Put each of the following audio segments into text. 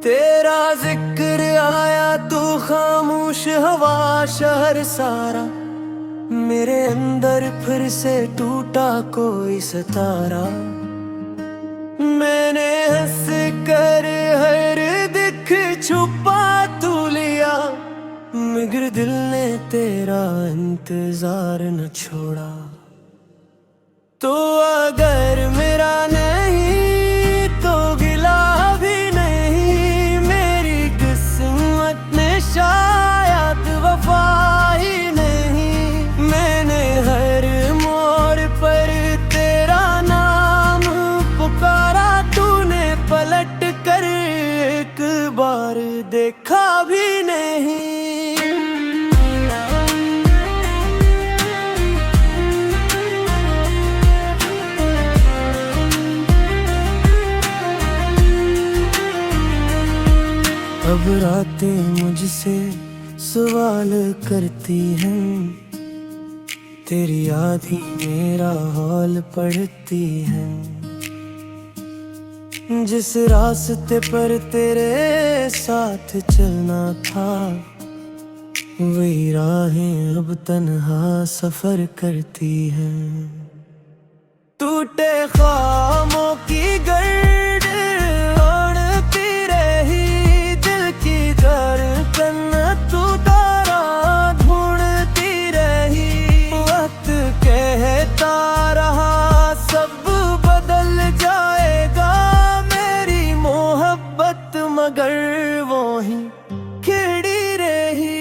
तेरा जिक्र आया तू खामोश हवा शहर सारा, मेरे अंदर फिर से टूटा कोई सितारा। मैंने हंस कर हर दिख छुपा तू लिया, मगर दिल ने तेरा इंतजार न छोड़ा। तो अगर मेरा नहीं तो गिला भी नहीं, मेरी किस्मत में शायद वफा ही नहीं। मैंने हर मोड़ पर तेरा नाम पुकारा, तूने पलट कर एक बार देखा भी नहीं। अब रातें मुझसे सवाल करती हैं, तेरी याद ही मेरा हाल पढ़ती है। जिस रास्ते पर तेरे साथ चलना था, वही राहें अब तन्हा सफर करती हैं। टूटे ख्वाबों की गर्द ओढ़ती रही, दिल की धड़कन तू तारा ढूंढती रही। वक्त कहता रहा सब बदल जाएगा, मेरी मोहब्बत मगर वो ही खिड़ी रही।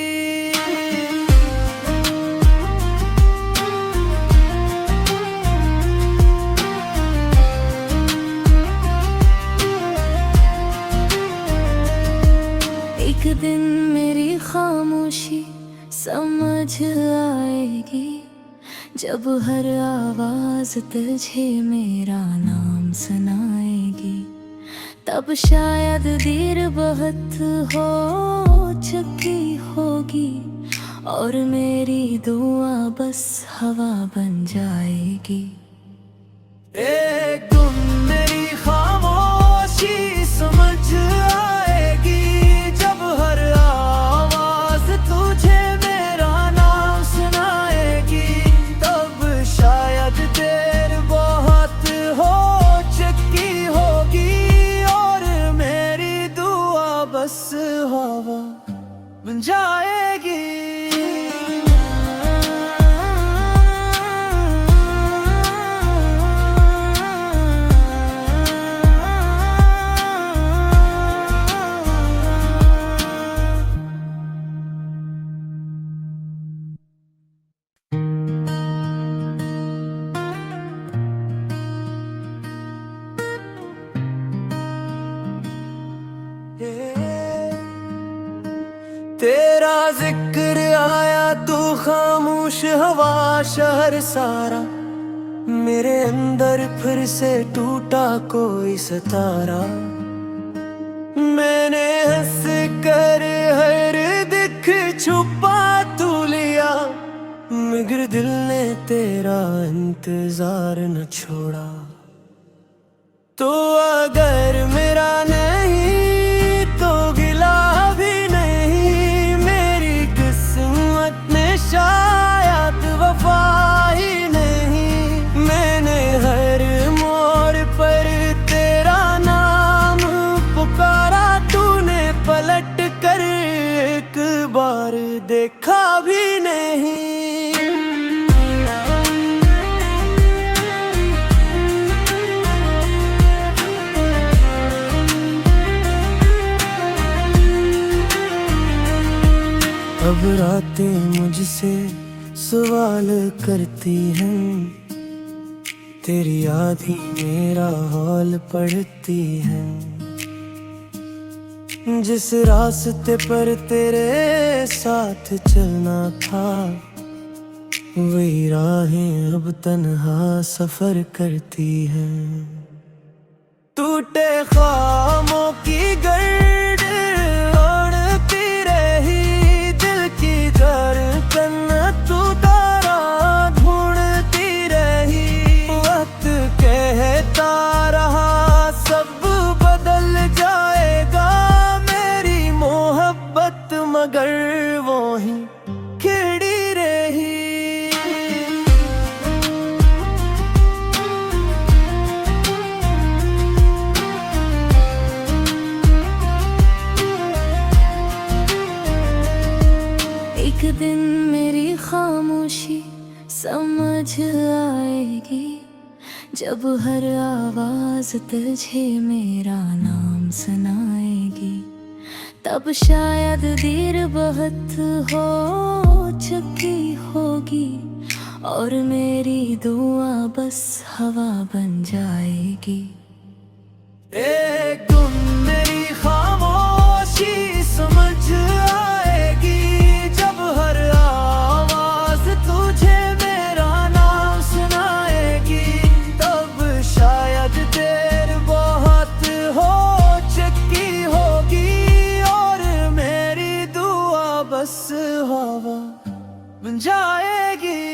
एक दिन मेरी खामोशी समझ आएगी, जब हर आवाज तुझे मेरा नाम सुनाएगी। तब शायद देर बहुत हो चुकी होगी, और मेरी दुआ बस हवा बन जाएगी। एक दिन मेरी खामोशी समझ आएगी, जब हर आवाज तुझे मेरा नाम सुनाएगी। तब शायद देर बहुत हो चुकी होगी, और मेरी दुआ बस हवा बन जाएगी। तेरा जिक्र आया तू खामोश हवा शहर सारा, मेरे अंदर फिर से टूटा कोई सितारा। मैंने हंस कर हर दिख छुपा तू लिया, मगर दिल ने तेरा इंतजार न छोड़ा। तो अगर मेरा नहीं तो गिला भी नहीं, मेरी किस्मत में शायद वफा ही नहीं। मैंने हर मोड़ पर तेरा नाम पुकारा, तूने पलट कर एक बार देखा भी नहीं। अब रातें मुझसे सवाल करती हैं, तेरी याद ही मेरा हाल पढ़ती है। जिस रास्ते पर तेरे साथ चलना था, वही राहें अब तन्हा सफर करती हैं। टूटे ख्वाबों की गर्द ओढ़ती रही, दिल की धड़कन तू तारा ढूंढती रही। वक्त कहता रहा सब बदल जाएगा, वो ही खिड़ी रही। एक दिन मेरी खामोशी समझ आएगी, जब हर आवाज तुझे मेरा नाम सुनाएगी। तब शायद देर बहुत हो चुकी होगी और मेरी दुआ बस हवा बन जाएगी। एक दिन मेरी खामोशी समझ आएगी, जब हर आवाज तुझे मेरा नाम सुनाएगी। तब शायद देर बहुत हो चुकी होगी और मेरी दुआ बस हवा बन जाएगी।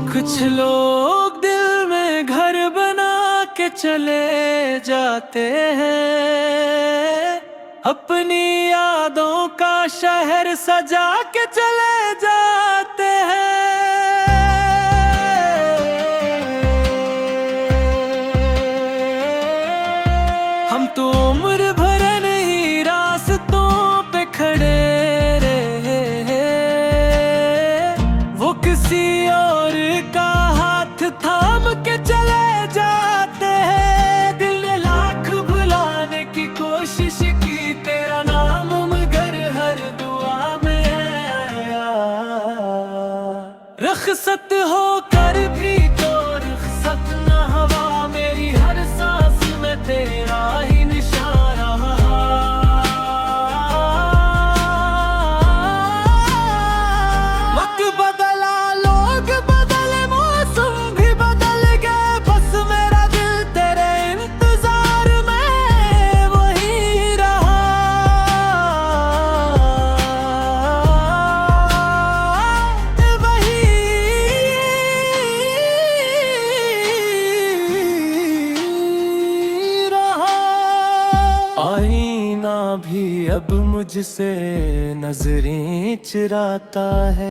कुछ लोग दिल में घर बना के चले जाते हैं, अपनी यादों का शहर सजा के चले जाते हैं। हम तो उम्र भर नहीं रास्तों पे खड़े रहे, वो किसी और का हाथ थाम के चले जाते हैं। दिल ने लाख भुलाने की कोशिश की, तेरा नाम मगर हर दुआ में आया। रखसत होकर भी तो रुखसत न हवा, मेरी हर सांस में तेरा ही निशान रहा। वक्त बदला, लोग बदले, मौसम भी बदल गए, बस मेरा दिल तेरे इंतजार में वही रहा। वही रहा। आईना भी अब मुझसे नजरें चुराता है।